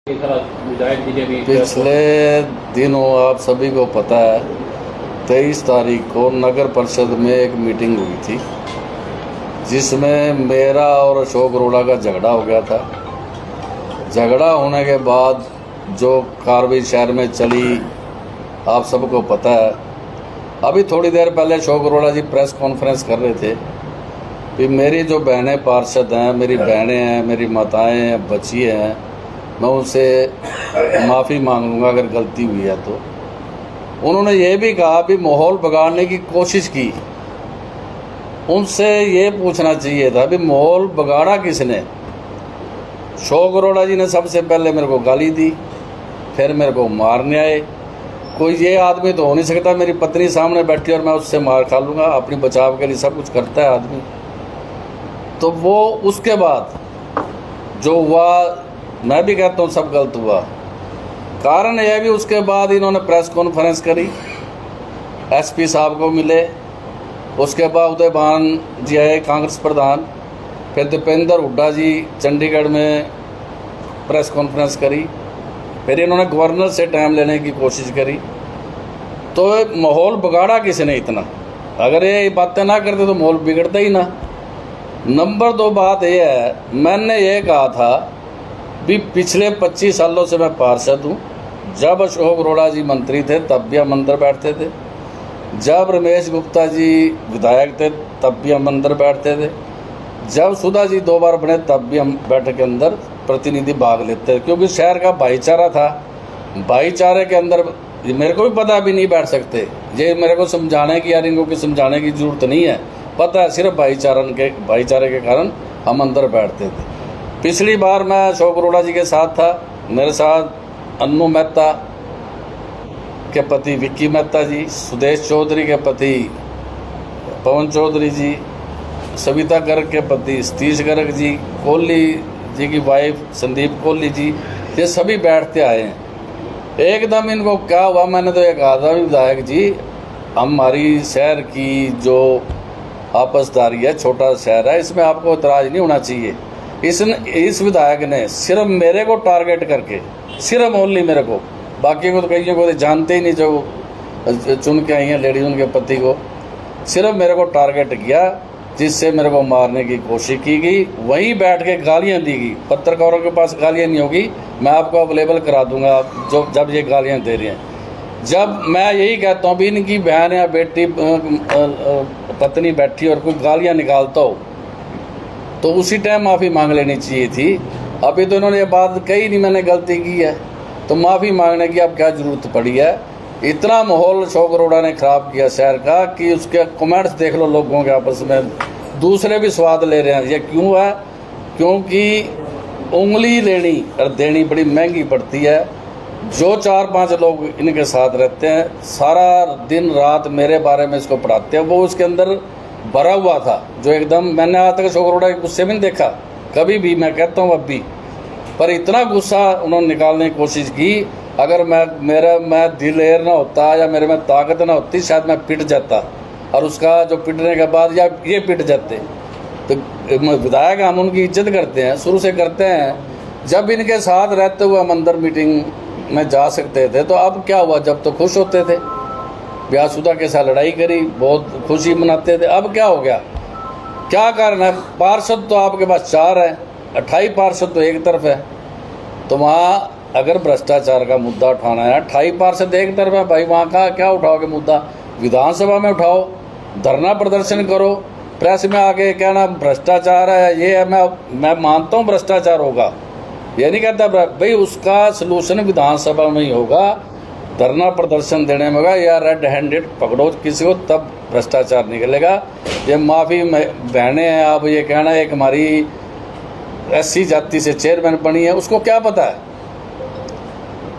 विधायक जी ने भी पिछले दिनों आप सभी को पता है 23 तारीख को नगर परिषद में एक मीटिंग हुई थी जिसमें मेरा और अशोक अरोड़ा का झगड़ा हो गया था। झगड़ा होने के बाद जो कार्रवाई शहर में चली आप सबको पता है। अभी थोड़ी देर पहले अशोक अरोड़ा जी प्रेस कॉन्फ्रेंस कर रहे थे कि मेरी जो बहनें पार्षद हैं, मेरी बहनें हैं, मेरी माताएं हैं, बच्ची हैं, मैं उनसे माफ़ी मांगूंगा अगर गलती हुई है तो। उन्होंने ये भी कहा कि माहौल बिगाड़ने की कोशिश की। उनसे ये पूछना चाहिए था कि माहौल बिगाड़ा किसने। अशोक अरोड़ा जी ने सबसे पहले मेरे को गाली दी, फिर मेरे को मारने आए। कोई ये आदमी तो हो नहीं सकता मेरी पत्नी सामने बैठी और मैं उससे मार खा लूँगा। अपनी बचाव के लिए सब कुछ करता है आदमी। तो वो उसके बाद जो हुआ, मैं भी कहता हूँ सब गलत हुआ। कारण यह भी उसके बाद इन्होंने प्रेस कॉन्फ्रेंस करी, एसपी साहब को मिले, उसके बाद उदय भान जी आए कांग्रेस प्रधान, फिर दीपेंद्र हुड्डा जी चंडीगढ़ में प्रेस कॉन्फ्रेंस करी, फिर इन्होंने गवर्नर से टाइम लेने की कोशिश करी। तो माहौल बिगाड़ा किसने इतना? अगर ये बातें ना करते तो माहौल बिगड़ता ही ना। नंबर 2 बात यह है, मैंने ये कहा था भी पिछले 25 सालों से मैं पार्षद हूँ। जब अशोक अरोड़ा जी मंत्री थे तब भी हम अंदर बैठते थे, जब रमेश गुप्ता जी विधायक थे तब भी हम अंदर बैठते थे, जब सुधा जी 2 बार बने तब भी हम बैठक के अंदर प्रतिनिधि भाग लेते थे, क्योंकि शहर का भाईचारा था। भाईचारे के अंदर मेरे को भी पता भी नहीं बैठ सकते, ये मेरे को समझाने की, यार इनको की समझाने की जरूरत नहीं है, पता है सिर्फ भाईचारे के कारण हम अंदर बैठते थे। पिछली बार मैं अशोक अरोड़ा जी के साथ था, मेरे साथ अन्नू मेहता के पति विक्की मेहता जी, सुदेश चौधरी के पति पवन चौधरी जी, सविता गर्ग के पति सतीश गर्ग जी, कोहली जी की वाइफ संदीप कोहली जी, ये सभी बैठते आए हैं। एकदम इनको क्या हुआ, मैंने तो ये कहा था विधायक जी हमारी शहर की जो आपसदारी है, छोटा शहर है, इसमें आपको इतराज़ नहीं होना चाहिए। इस विधायक ने सिर्फ मेरे को टारगेट करके, सिर्फ ओनली मेरे को, बाकी को तो कईयों को जानते ही नहीं जो चुन के आई हैं लेडीज, उनके पति को सिर्फ मेरे को टारगेट किया, जिससे मेरे को मारने की कोशिश की गई। वहीं बैठ के गालियां दी गई। पत्रकारों के पास गालियां नहीं होगी, मैं आपको अवेलेबल करा दूंगा जो जब ये गालियां दे रही हैं। जब मैं यही कहता हूँ भी इनकी बहन या बेटी पत्नी बैठी और कोई गालियाँ निकालता हो तो उसी टाइम माफ़ी मांग लेनी चाहिए थी। अभी तो इन्होंने ये बात कही नहीं मैंने गलती की है, तो माफ़ी मांगने की अब क्या ज़रूरत पड़ी है। इतना माहौल अशोक अरोड़ा ने ख़राब किया शहर का कि उसके कमेंट्स देख लो लोगों के आपस में, दूसरे भी स्वाद ले रहे हैं। ये क्यों है? क्योंकि उंगली लेनी और देनी बड़ी महंगी पड़ती है। जो 4-5 लोग इनके साथ रहते हैं, सारा दिन रात मेरे बारे में इसको पढ़ाते हैं, वो उसके अंदर भरा हुआ था। जो एकदम मैंने आज तक अशोक अरोड़ा के गुस्से में नहीं देखा कभी भी, मैं कहता हूँ अब भी, पर इतना गुस्सा उन्होंने निकालने की कोशिश की। अगर मैं दिलेर ना होता या मेरे में ताकत ना होती, शायद मैं पिट जाता, और उसका जो पिटने के बाद या ये पिट जाते। तो विधायक हम उनकी इज्जत करते हैं, शुरू से करते हैं। जब इनके साथ रहते हुए हम अंदर मीटिंग में जा सकते थे, तो अब क्या हुआ? जब तो खुश होते थे, ब्याहशुदा के साथ लड़ाई करी, बहुत खुशी मनाते थे, अब क्या हो गया? क्या कारण है? पार्षद तो आपके पास 4 है, 28 पार्षद तो एक तरफ है। तो वहाँ अगर भ्रष्टाचार का मुद्दा उठाना है, 28 पार्षद एक तरफ है भाई, वहाँ का क्या उठाओगे मुद्दा? विधानसभा में उठाओ, धरना प्रदर्शन करो, प्रेस में आके कहना भ्रष्टाचार है, ये है। मैं मानता हूँ भ्रष्टाचार होगा, ये नहीं कहता भाई, उसका सलूशन विधानसभा में ही होगा, धरना प्रदर्शन देने में होगा, या रेड हैंडेड पकड़ो किसी को, तब भ्रष्टाचार निकलेगा। ये माफ़ी बहनें हैं, आप ये कहना एक हमारी SC जाति से चेयरमैन बनी है, उसको क्या पता है?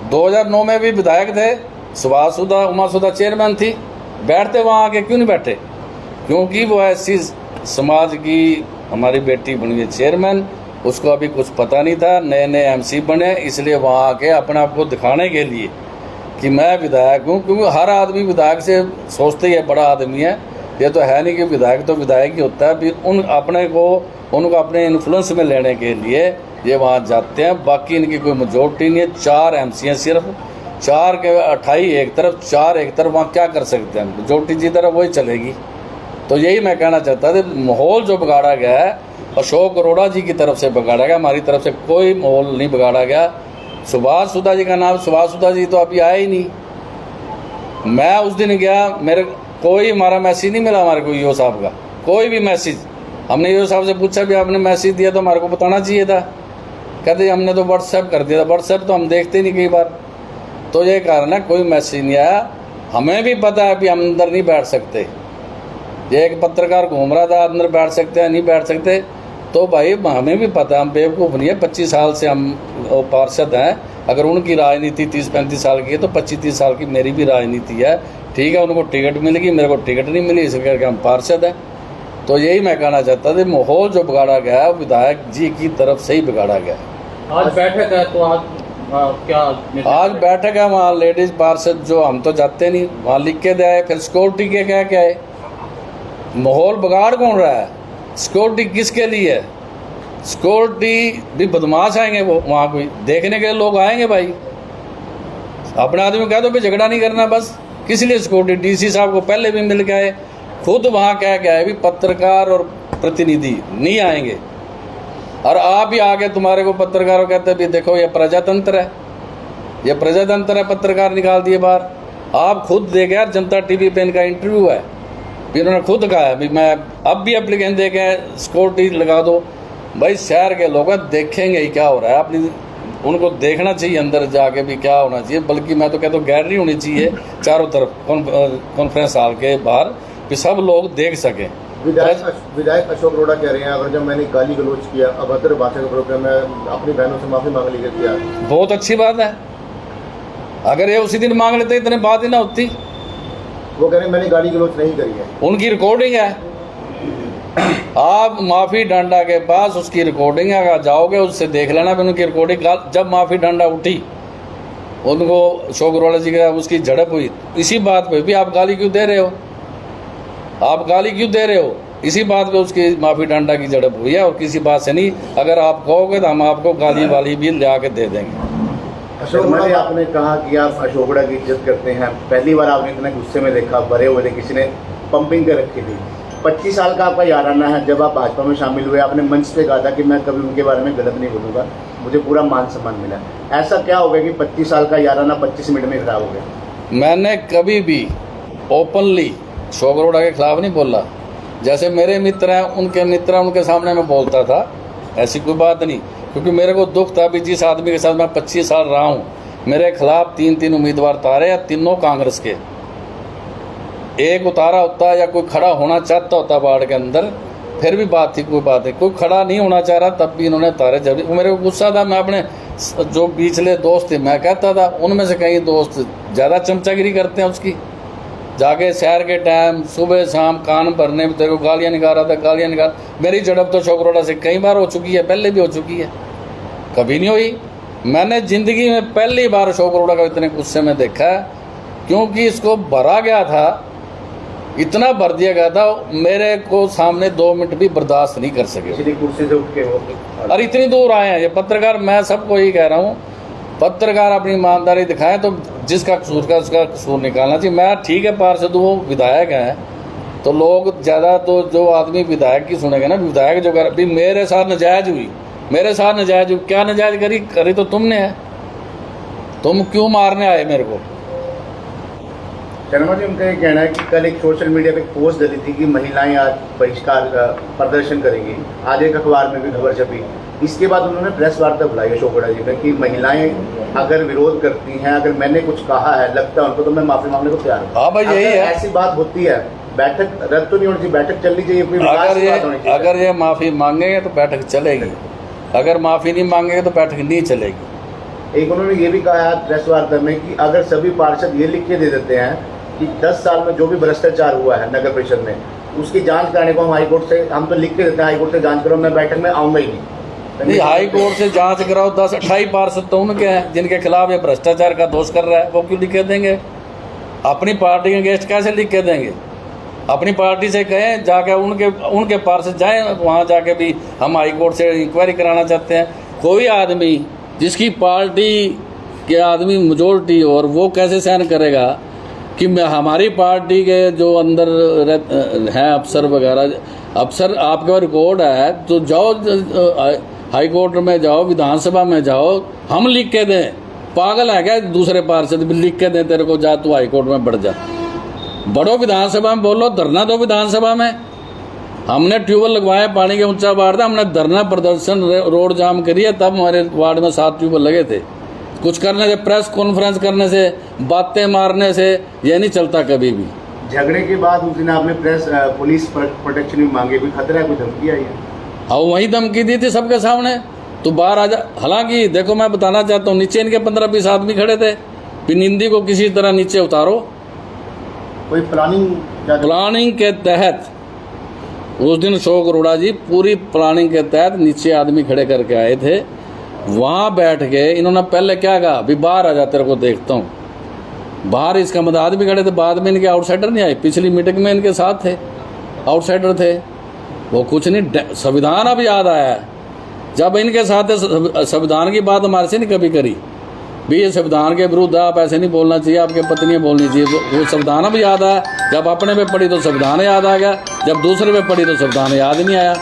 2009 में भी विधायक थे, उमा सुधा चेयरमैन थी, बैठते वहाँ आके क्यों नहीं बैठे? क्योंकि वो SC समाज की हमारी बेटी बनी है चेयरमैन, उसको अभी कुछ पता नहीं था, नए MC बने, इसलिए वहाँ आके अपने आप को दिखाने के लिए कि मैं विधायक हूँ। क्योंकि हर आदमी विधायक से सोचते ही है बड़ा आदमी है, ये तो है नहीं कि विधायक तो विधायक ही होता है। भी उनको अपने इन्फ्लुएंस में लेने के लिए ये वहाँ जाते हैं। बाकी इनकी कोई मेजोरिटी नहीं है। 4 MC हैं सिर्फ, 4 के 28 एक तरफ, 4 एक तरफ। वहाँ क्या कर सकते हैं? मेजोरिटी जिधर है वही चलेगी। तो यही मैं कहना चाहता था, माहौल जो बिगाड़ा गया है अशोक अरोड़ा जी की तरफ से बिगाड़ा गया, हमारी तरफ से कोई माहौल नहीं बिगाड़ा गया। सुभाष सुधा जी का नाम, सुभाष सुधा जी तो अभी आए ही नहीं। मैं उस दिन गया, मेरे कोई हमारा मैसेज नहीं मिला हमारे को ईओ साहब का, कोई भी मैसेज। हमने ईओ साहब से पूछा भी आपने मैसेज दिया तो हमारे को बताना चाहिए था। कहते हमने तो व्हाट्सएप कर दिया था। व्हाट्सएप तो हम देखते नहीं कई बार। तो ये कारण है कोई मैसेज नहीं आया। हमें भी पता है कि हम अंदर नहीं बैठ सकते। ये एक पत्रकार घूम रहा था अंदर बैठ सकते हैं नहीं बैठ सकते, तो भाई हमें भी पता है, हम बेवकूफ़ नहीं है। 25 साल से हम पार्षद हैं। अगर उनकी राजनीति 30-35 साल की है तो 25-30 साल की मेरी भी राजनीति है। ठीक है, उनको टिकट मिलेगी, मेरे को टिकट नहीं मिली, इस करके हम पार्षद हैं। तो यही मैं कहना चाहता था, माहौल जो बिगाड़ा गया है विधायक जी की तरफ से ही बिगाड़ा गया। आज बैठक है तो आज क्या? आज बैठक है वहाँ लेडीज पार्षद जो, हम तो जाते नहीं, वहाँ लिख के दे। फिर सिक्योरिटी के क्या है? माहौल बिगाड़ कौन रहा है? सिक्योरिटी किसके लिए है? सिक्योरिटी भी बदमाश आएंगे वो, वहाँ कोई देखने के लोग आएंगे भाई। अपने आदमी कह दो भी झगड़ा नहीं करना बस, किस लिए सिक्योरिटी? डीसी साहब को पहले भी मिल गए, खुद वहाँ क्या है भी पत्रकार और प्रतिनिधि नहीं आएंगे। और आप ही आगे तुम्हारे को पत्रकारों कहते भी देखो ये प्रजातंत्र है, ये प्रजातंत्र है, पत्रकार निकाल दिए बाहर। आप खुद देखे यार, जनता टीवी पे इनका इंटरव्यू है, फिर उन्होंने खुद कहा है भी मैं अब भी एप्लीकेशन दे के सिक्योरिटी लगा दो। भाई शहर के लोग देखेंगे ही क्या हो रहा है, अपनी उनको देखना चाहिए अंदर जाके भी क्या होना चाहिए। बल्कि मैं तो कहता हूँ गैलरी होनी चाहिए चारों तरफ कॉन्फ्रेंस हॉल के बाहर, कि सब लोग देख सकें। विधायक अशोक अरोड़ा कह रहे हैं अगर जब मैंने गाली गलौज किया, अभद्र भाषा का प्रयोग किया, मैं अपनी बहनों से माफी मांग ली किया। बहुत अच्छी बात है, अगर ये उसी दिन मांग लेते इतने बात ही ना होती। वो कह रहे हैं मैंने गाली गलौज नहीं करी है, उनकी रिकॉर्डिंग है। आप माफी डंडा के पास उसकी रिकॉर्डिंग है, अगर जाओगे उससे देख लेना भी उनकी रिकॉर्डिंग। जब माफी डंडा उठी उनको अशोक अरोड़ा जी का उसकी झड़प हुई, इसी बात पे भी आप गाली क्यों दे रहे हो? आप गाली क्यों दे रहे हो? इसी बात पे उसकी माफी डंडा की झड़प हुई है और किसी बात से नहीं। अगर आप कहोगे तो हम आपको गाली वाली भी ले आके दे देंगे। अशोक जी, आपने कहा कि आप अशोक अरोड़ा की इज्जत करते हैं। पहली बार आपने इतने गुस्से में देखा, भरे हुए थे, किसी ने पंपिंग कर रखी थी। 25 साल का आपका याराना है। जब आप भाजपा में शामिल हुए आपने मंच पे कहा था कि मैं कभी उनके बारे में गलत नहीं बोलूँगा, मुझे पूरा मान सम्मान मिला। ऐसा क्या हो गया कि 25 साल का याराना 25 मिनट में खराब हो गया? मैंने कभी भी ओपनली अशोक अरोड़ा के खिलाफ नहीं बोला। जैसे मेरे मित्र हैं, उनके मित्र हैं, उनके सामने मैं बोलता था, ऐसी कोई बात नहीं। क्योंकि मेरे को दुख था भी जिस आदमी के साथ मैं 25 साल रहा हूँ, मेरे खिलाफ 3 उम्मीदवार तारे, या तीनों कांग्रेस के। एक उतारा होता या कोई खड़ा होना चाहता होता वार्ड के अंदर, फिर भी बात थी, कोई बात है। कोई खड़ा नहीं होना चाह रहा तब भी इन्होंने तारे। जब मेरे को गुस्सा था, मैं अपने जो पिछले दोस्त थे मैं कहता था, उनमें से कई दोस्त ज़्यादा चमचागिरी करते हैं उसकी। जाके शहर के टाइम सुबह शाम कान भरने में तेरे को गालियाँ निकाल रहा था, गालियाँ निकाल। मेरी झड़प तो अशोक अरोड़ा से कई बार हो चुकी है, पहले भी हो चुकी है, कभी नहीं हुई। मैंने ज़िंदगी में पहली बार अशोक अरोड़ा को इतने गुस्से में देखा है, क्योंकि इसको भरा गया था, इतना भर दिया गया था, मेरे को सामने 2 मिनट भी बर्दाश्त नहीं कर सके। कुर्सी से उठ के वो और इतनी दूर आए हैं ये पत्रकार। मैं सबको यही कह रहा हूँ, पत्रकार अपनी ईमानदारी दिखाएं तो जिसका कसूर का उसका कसूर निकालना चाहिए। मैं ठीक है पार्षद हूँ, विधायक हैं, तो लोग ज़्यादा तो जो आदमी विधायक की सुनेंगे ना, विधायक जो कर भी मेरे साथ नाजायज हुई, मेरे साथ नाजायज हुई। क्या नाजायज करी तो तुमने है, तुम क्यों मारने आए मेरे को? शर्मा जी, उनका ये कहना है कि कल एक सोशल मीडिया पे एक पोस्ट डली थी कि महिलाएं आज बहिष्कार प्रदर्शन करेंगी। आज एक अखबार में भी खबर छपी। इसके बाद उन्होंने प्रेस वार्ता बुलाई अशोक अरोड़ा जी ने कि महिलाएं अगर विरोध करती हैं, अगर मैंने कुछ कहा है लगता है उनको, तो मैं माफी मांगने को तैयार हूँ। हाँ भाई, यही है। ऐसी बात होती है, बैठक रद्द तो नहीं होनी चाहिए, बैठक चलनी चाहिए। अगर ये माफी मांगेंगे तो बैठक चलेगी, अगर माफी नहीं मांगेंगे तो बैठक नहीं चलेगी। एक उन्होंने ये भी कहा है प्रेस वार्ता में कि अगर सभी पार्षद ये लिख के दे देते हैं कि 10 साल में जो भी भ्रष्टाचार हुआ है नगर परिषद में, उसकी जांच कराने को हम हाईकोर्ट से, हम तो लिख के देते हैं हाईकोर्ट से जांच करो, मैं बैठक में आऊंगा ही नहीं। हाई कोर्ट से जांच कराओ। 10-28 पार्षद तो उनके हैं जिनके खिलाफ ये भ्रष्टाचार का दोष कर रहा है, वो क्यों लिख के देंगे? अपनी पार्टी के अगेंस्ट कैसे लिख के देंगे? अपनी पार्टी से कहें, जाके उनके पार्षद जाएं, वहाँ जाके भी हम हाई कोर्ट से इंक्वायरी कराना चाहते हैं। कोई आदमी जिसकी पार्टी के आदमी मेजोरिटी और वो कैसे सहन करेगा कि हमारी पार्टी के जो अंदर हैं अफसर वगैरह, अफसर आपके पास रिकॉर्ड है तो जाओ हाई कोर्ट में जाओ, विधानसभा में जाओ, हम लिख के दें। पागल है क्या दूसरे पार्षद भी लिख के दें तेरे को, जा तू हाई कोर्ट में बढ़ जा, बढ़ो विधानसभा में, बोलो, धरना दो विधानसभा में। हमने ट्यूबवेल लगवाए, पानी के ऊंचा बाढ़ था, हमने धरना प्रदर्शन रोड जाम करिए, तब हमारे वार्ड में 7 ट्यूबवेल लगे थे। कुछ करने से, प्रेस कॉन्फ्रेंस करने से, बातें मारने से ये नहीं चलता कभी भी। झगड़े के बाद उस दिन आपने पुलिस प्रोटेक्शन भी मांगे, कोई खतरा है, कोई धमकी आई है? हाँ, वही धमकी दी थी सबके सामने, तो बाहर आ जा। हालांकि देखो मैं बताना चाहता हूँ, नीचे इनके 15-20 आदमी खड़े थे, पिनिंदी को किसी तरह नीचे उतारो। कोई प्लानिंग के तहत उस दिन अशोक अरोड़ा जी पूरी प्लानिंग के तहत नीचे आदमी खड़े करके आए थे। वहाँ बैठ के इन्होंने पहले क्या कहा, अभी बाहर आ जा, तेरे को देखता हूँ। बाहर इसका मतलब आदमी खड़े थे, बाद में इनके आउटसाइडर नहीं आए, पिछली मीटिंग में इनके साथ थे, आउटसाइडर थे वो। कुछ नहीं, संविधान अब याद आया है जब इनके साथ संविधान की बात हमारे से नहीं कभी करी भी, ये संविधान के विरुद्ध आप ऐसे नहीं बोलना चाहिए, आपके पत्नियां बोलनी चाहिए। वो संविधान अब याद आया, जब अपने पे पड़ी तो संविधान याद आ गया, जब दूसरे पे पड़ी तो संविधान याद नहीं आया।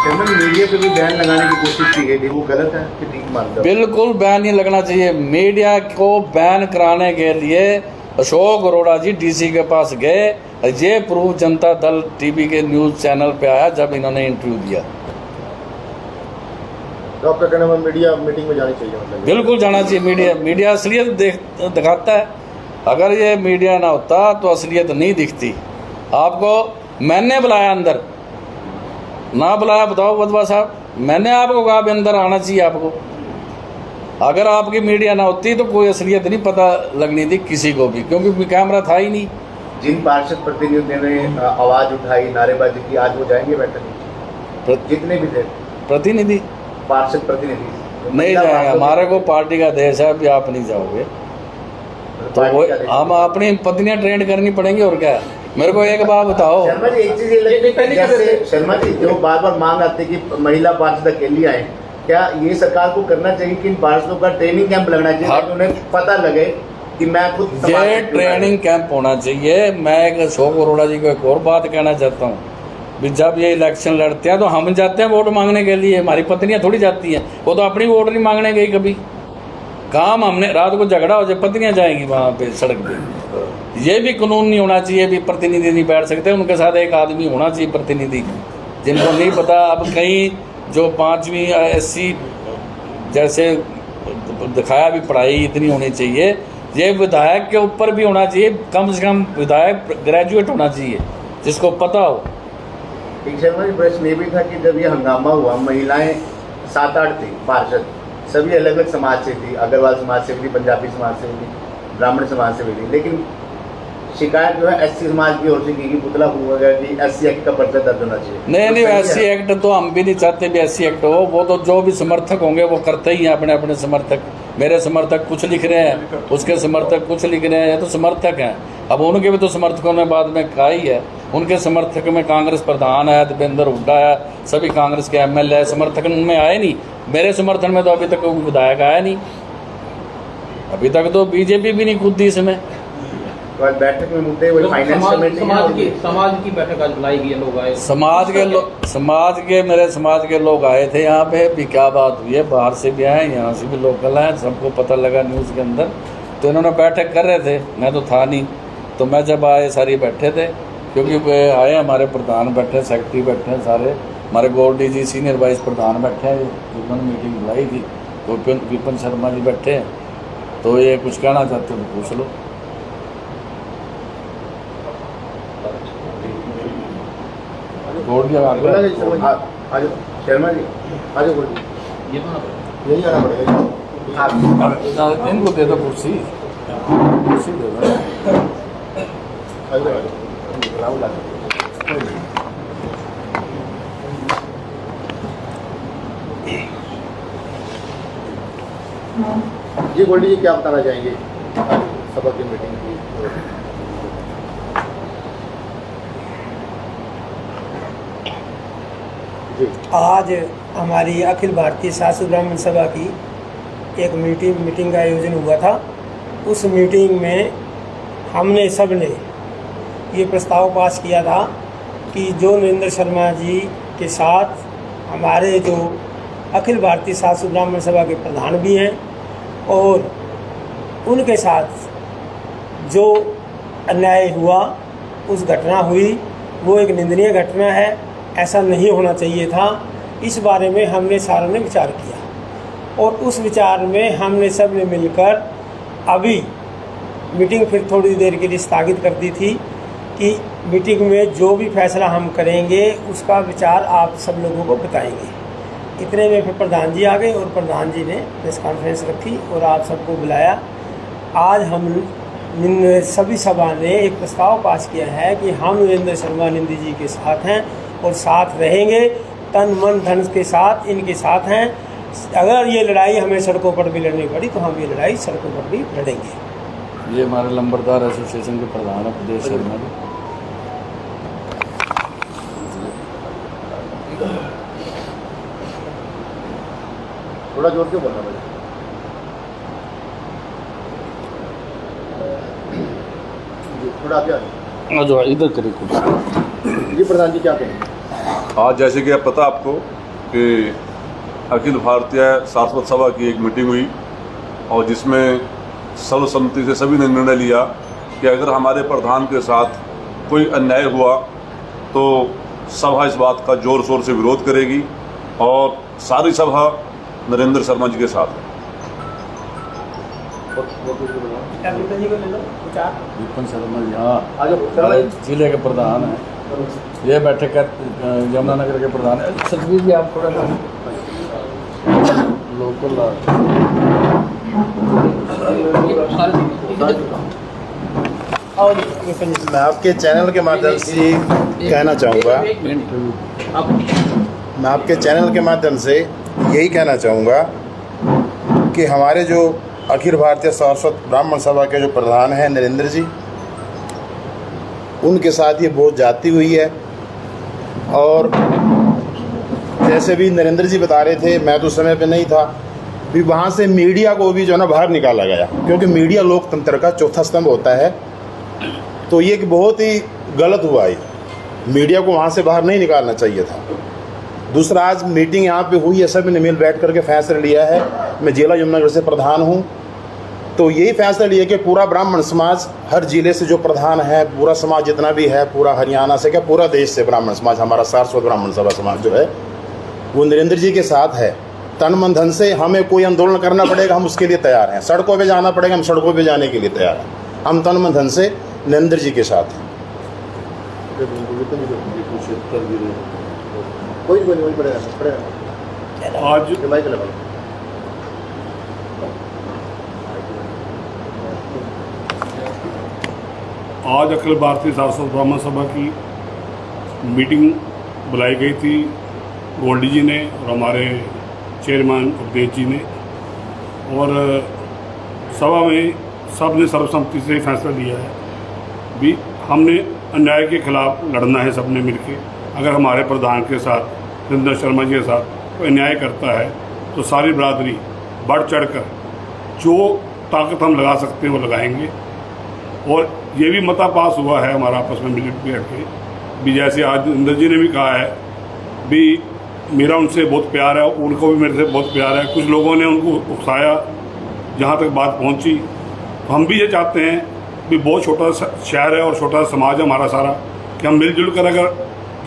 मीडिया पे भी बैन लगाने की कोशिश की गई थी, वो गलत है कि ठीक मानते हो? बिल्कुल बैन नहीं लगना चाहिए। मीडिया को बैन कराने के लिए अशोक अरोड़ा जी डीसी के पास गए, ये प्रूफ जनता दल टीवी के न्यूज चैनल पे आया जब इन्होंने इंटरव्यू दिया। तो आपका कहना है मीडिया मीटिंग में जानी चाहिए? मतलब बिल्कुल जाना चाहिए। मीडिया असलियत दिखाता है। अगर ये मीडिया ना होता तो असलियत नहीं दिखती। आपको मैंने बुलाया अंदर, ना बुलाया बताओ वधवा साहब, मैंने आपको कहा भी अंदर आना चाहिए आपको। अगर आपकी मीडिया ना होती तो कोई असलियत नहीं पता लगनी थी किसी को भी, क्योंकि कैमरा था ही नहीं। जिन पार्षद प्रतिनिधियों ने आवाज उठाई, नारेबाजी की, आज वो जाएंगे बैठक? जितने भी थे प्रतिनिधि, पार्षद प्रतिनिधि नहीं जाएंगे। हमारे को पार्टी का देश है, अभी आप नहीं जाओगे तो वो हम अपनी पत्नियां ट्रेंड करनी पड़ेंगी और क्या। मेरे को एक बात बताओ शर्मा जी, एक चीज ये लगती है जैसे शर्मा जी जो बार बार मांग आती है कि महिला पार्षद अकेली आए, क्या ये सरकार को करना चाहिए कि इन पार्षदों का ट्रेनिंग कैंप लगना चाहिए ताकि उन्हें पता लगे कि मैं खुद? ये ट्रेनिंग कैंप होना चाहिए। मैं एक अशोक अरोड़ा जी को एक और बात कहना चाहता हूँ भी, जब ये इलेक्शन लड़ते हैं तो हम जाते हैं वोट मांगने के लिए, हमारी पत्नियां थोड़ी जाती हैं, वो तो अपनी वोट नहीं मांगने गई कभी। काम हमने, रात को झगड़ा हो जाए पत्नियां जाएंगी वहाँ पे सड़क पे। ये भी कानून नहीं होना चाहिए भी प्रतिनिधि नहीं बैठ सकते, उनके साथ एक आदमी होना चाहिए प्रतिनिधि, जिनको नहीं पता। अब कहीं जो 5वीं SC जैसे दिखाया भी पढ़ाई इतनी होनी चाहिए, ये विधायक के ऊपर भी होना चाहिए, कम से कम विधायक ग्रेजुएट होना चाहिए जिसको पता हो। एक शर्मा जी प्रश्न ये भी था कि जब ये हंगामा हुआ, महिलाएं 7-8 थी पार्षद, सभी अलग अलग समाज से थी, अग्रवाल समाज से भी थी, पंजाबी समाज से भी थी, ब्राह्मण समाज से भी थी, लेकिन शिकायत जो है SC समाज की ओर से की पुतला हुआ गया कि SC एक्ट का पर्चा दर्ज होना चाहिए। नहीं, SC एक्ट तो हम भी नहीं चाहते भी SC एक्ट हो। वो तो जो भी समर्थक होंगे वो करते ही हैं, अपने अपने समर्थक। मेरे समर्थक कुछ लिख रहे हैं, उसके समर्थक कुछ लिख रहे हैं, ये तो समर्थक हैं। अब उनके भी तो समर्थकों ने बाद में कहा ही है, उनके समर्थक में कांग्रेस प्रधान है, दीपेंद्र हुड्डा है, सभी कांग्रेस के MLA समर्थक उनमें आए नहीं। मेरे समर्थन में तो अभी तक कोई विधायक आया नहीं, अभी तक तो बीजेपी भी नहीं कूदी इसमें। बैठक में मुद्दे वही फाइनेंस समाज की बैठक आज बुलाई गई, लोग आए, मेरे समाज के लोग आए थे यहाँ पे भी। क्या बात हुई है, बाहर से भी आए, यहाँ से भी लोकल हैं, सबको पता लगा न्यूज़ के अंदर। तो इन्होंने बैठक कर रहे थे, मैं तो था नहीं, तो मैं जब आए सारी बैठे थे, क्योंकि आए हमारे प्रधान बैठे, सेक्रेटरी बैठे, सारे हमारे गोल्डी जी सीनियर वाइस प्रधान बैठे हैं, जिन्होंने मीटिंग बुलाई थी, तो विपिन शर्मा जी बैठे हैं। तो ये कुछ कहना चाहते हो तो पूछ लो। शर्मा जी आज यही आना पड़ेगा, इनको दे दो कुर्सी दे दो। जी गोल्डी जी क्या बताना चाहेंगे सभा की मीटिंग की? जी। आज हमारी अखिल भारतीय शास्त्र ब्राह्मण सभा की एक मीटिंग का आयोजन हुआ था। उस मीटिंग में हमने सब ने ये प्रस्ताव पास किया था कि जो नरेंद्र शर्मा जी के साथ हमारे जो अखिल भारतीय शास्त्र ब्राह्मण सभा के प्रधान भी हैं और उनके साथ जो अन्याय हुआ, उस घटना हुई, वो एक निंदनीय घटना है, ऐसा नहीं होना चाहिए था। इस बारे में हमने सारों ने विचार किया और उस विचार में हमने सब ने मिलकर अभी मीटिंग फिर थोड़ी देर के लिए स्थगित कर दी थी कि मीटिंग में जो भी फैसला हम करेंगे उसका विचार आप सब लोगों को बताएंगे। इतने में फिर प्रधान जी आ गए और प्रधान जी ने प्रेस कॉन्फ्रेंस रखी और आप सबको बुलाया। आज हम सभी सभा ने एक प्रस्ताव पास किया है कि हम नरेंद्र शर्मा निंदी जी के साथ हैं और साथ रहेंगे, तन मन धन के साथ इनके साथ हैं। अगर ये लड़ाई हमें सड़कों पर भी लड़नी पड़ी तो हम ये लड़ाई सड़कों पर भी लड़ेंगे। ये हमारे लंबरदार एसोसिएशन के प्रधान है प्रदेश शर्मा जी। थोड़ा जोर के बोलना पड़ेगा। थोड़ा आगे जो इधर करिए कुछ। जी प्रधान जी क्या कहेंगे? आज जैसे कि पता आपको कि अखिल भारतीय शाश्वत सभा की एक मीटिंग हुई और जिसमें सर्वसम्मति से सभी ने निर्णय लिया कि अगर हमारे प्रधान के साथ कोई अन्याय हुआ तो सभा इस बात का जोर शोर से विरोध करेगी और सारी सभा नरेंद्र शर्मा जी के साथ है। विपिन शर्मा जी हाँ जिले के प्रधान हैं। ये बैठक का यमुनानगर के प्रधान है। सतवीर जी आप थोड़ा लोकल मैं आपके चैनल के माध्यम से कहना चाहूँगा मैं आपके चैनल के माध्यम से यही कहना चाहूँगा कि हमारे जो अखिल भारतीय शाश्वत ब्राह्मण सभा के जो प्रधान हैं नरेंद्र जी, उनके साथ ये बहुत जाती हुई है। और जैसे भी नरेंद्र जी बता रहे थे, मैं तो समय पे नहीं था, भी वहाँ से मीडिया को भी जो है ना बाहर निकाला गया, क्योंकि मीडिया लोकतंत्र का चौथा स्तंभ होता है। तो ये बहुत ही गलत हुआ है, मीडिया को वहाँ से बाहर नहीं निकालना चाहिए था। दूसरा, आज मीटिंग यहाँ पे हुई है, सभी ने मिल बैठ करके फैसला लिया है। मैं जिला यमुनानगर से प्रधान हूँ, तो यही फैसला लिया कि पूरा ब्राह्मण समाज, हर जिले से जो प्रधान है, पूरा समाज जितना भी है, पूरा हरियाणा से क्या पूरा देश से ब्राह्मण समाज, हमारा शाश्वत ब्राह्मण सभा समाज जो है वो नरेंद्र जी के साथ है। तन मन धन से हमें कोई आंदोलन करना पड़ेगा, हम उसके लिए तैयार हैं। सड़कों पे जाना पड़ेगा, हम सड़कों पे जाने के लिए तैयार हैं। हम तन मन धन से नरेंद्र जी के साथ हैं। कोई पड़ेगा आज अखिल भारतीय शाश्वत ब्राह्मण सभा की मीटिंग बुलाई गई थी गोल्डी जी ने और हमारे चेयरमैन उपदेश जी ने, और सभा में सब ने सर्वसम्मति से फैसला लिया है भी हमने अन्याय के खिलाफ लड़ना है सबने मिलके। अगर हमारे प्रधान के साथ नरेंद्र शर्मा जी के साथ कोई अन्याय करता है तो सारी बरादरी बढ़ चढ़कर जो ताकत हम लगा सकते हैं वो लगाएंगे। और ये भी मता पास हुआ है हमारा आपस में मिल बैठ के भी, जैसे आज नरेंद्र जी ने भी कहा है भी मेरा उनसे बहुत प्यार है, उनको भी मेरे से बहुत प्यार है। कुछ लोगों ने उनको उकसाया, जहाँ तक बात पहुँची। तो हम भी ये चाहते हैं भी बहुत छोटा शहर है और छोटा समाज है हमारा सारा, कि हम मिलजुल कर अगर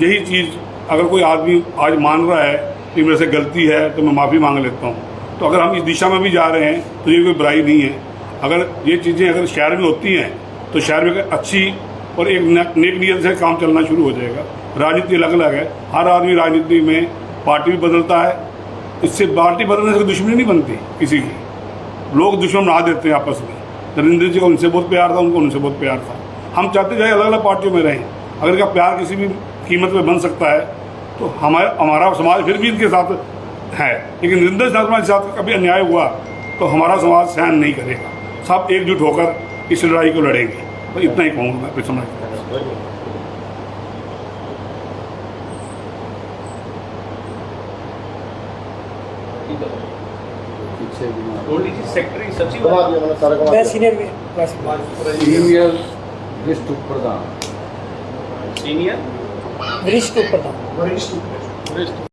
यही चीज़ अगर कोई आदमी आज मान रहा है कि मेरे से गलती है तो मैं माफ़ी मांग लेता हूँ, तो अगर हम इस दिशा में भी जा रहे हैं तो ये कोई बुराई नहीं है। अगर ये चीज़ें अगर शहर में होती हैं तो शहर में अच्छी और एक नेक नीयत से काम चलना शुरू हो जाएगा। राजनीति अलग अलग है, हर आदमी राजनीति में पार्टी भी बदलता है, इससे पार्टी बदलने से दुश्मनी नहीं बनती किसी की। लोग दुश्मन बना देते हैं आपस में। नरेंद्र जी को उनसे बहुत प्यार था, उनको उनसे बहुत प्यार था। हम चाहते जाए अलग अलग पार्टियों में रहें, अगर इनका प्यार किसी भी कीमत में बन सकता है तो हमारा समाज फिर भी इनके साथ है। लेकिन नरेंद्र शर्मा के साथ कभी अन्याय हुआ तो हमारा समाज सहन नहीं करेगा। सब एकजुट होकर इस लड़ाई को लड़ेंगे। तो इतना ही कहूँगा मैं समझ। गोल्डी जी सेक्रेटरी सचिव घुमा दिया मैंने सारा घुमा मैं दिया। सीनियर वाइस सीनियर डिस्ट्रिक्ट प्रधान सीनियर वरिष्ठ प्रधान वरिष्ठ